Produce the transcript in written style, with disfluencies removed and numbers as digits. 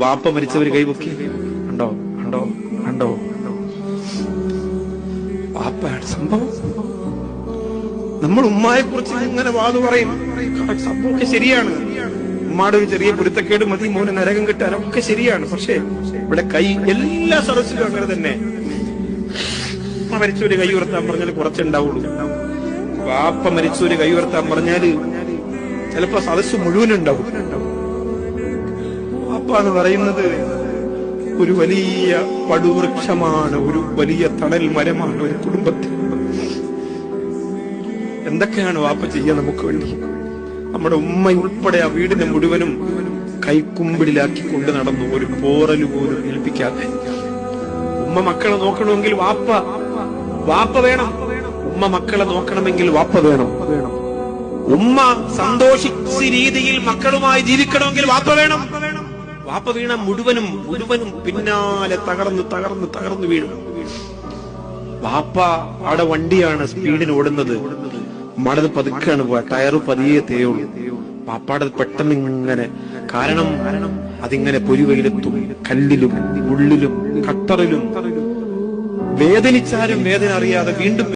വാപ്പ മരിച്ചവര് കൈപൊക്കി ഉണ്ടോ ഉണ്ടോ ഉണ്ടോ? വാപ്പയാണ് സംഭവം. നമ്മൾ ഉമ്മായെ കുറിച്ച് ഇങ്ങനെ വാതു പറയും, സംഭവമൊക്കെ ശരിയാണ്. ഉമ്മാടെ ഒരു ചെറിയ പൊരുത്തക്കേട് മതി മോനെ നരകം കിട്ടാനൊക്കെ ശരിയാണ്. പക്ഷെ ഇവിടെ കൈ എല്ലാ സദസ്സിലും അങ്ങനെ തന്നെ. ഉമ്മ മരിച്ചൊരു കൈ ഉയർത്താൻ പറഞ്ഞാൽ കുറച്ചുണ്ടാവുള്ളൂ. വാപ്പ മരിച്ചൊരു കൈ ഉയർത്താൻ പറഞ്ഞാല് ചിലപ്പോ സദസ്സ് മുഴുവനുണ്ടാവും. വാപ്പ എന്ന് പറയുന്നത് ഒരു വലിയ പടുവൃക്ഷമാണ്, ഒരു വലിയ തണൽ മരമാണ് ഒരു കുടുംബത്തിൽ. എന്തൊക്കെയാണ് വാപ്പ ചെയ്യാൻ നമുക്ക് വേണ്ടി? നമ്മുടെ ഉമ്മ ഉൾപ്പെടെ ആ വീടിനെ മുഴുവനും കൈക്കുമ്പിടിലാക്കി കൊണ്ട് നടന്നു, ഒരു പോറല് പോലും ഏൽപ്പിക്കാതെ. ഉമ്മ മക്കളെ നോക്കണമെങ്കിൽ വാപ്പ വേണം. ഉമ്മ മക്കളെ നോക്കണമെങ്കിൽ വാപ്പ വേണം. ഉമ്മ സന്തോഷിച്ച രീതിയിൽ മക്കളുമായി ജീവിക്കണമെങ്കിൽ വാപ്പ വേണം. വാപ്പ വീണ മുഴുവനും പിന്നാലെ തകർന്ന് വീഴും. വാപ്പ അവിടെ വണ്ടിയാണ് സ്പീഡിന് ഓടുന്നത്, മടത് പതുക്കാണ് പോവാ, ടയറ് പതിയെ തേയുള്ളൂ. വാപ്പാടെ പെട്ടെന്ന് ഇങ്ങനെ, കാരണം അതിങ്ങനെ പൊരിവെയിലെത്തും, കല്ലിലും ഉള്ളിലും കട്ടറിലും വേദനിച്ചാലും വേദന അറിയാതെ വീണ്ടും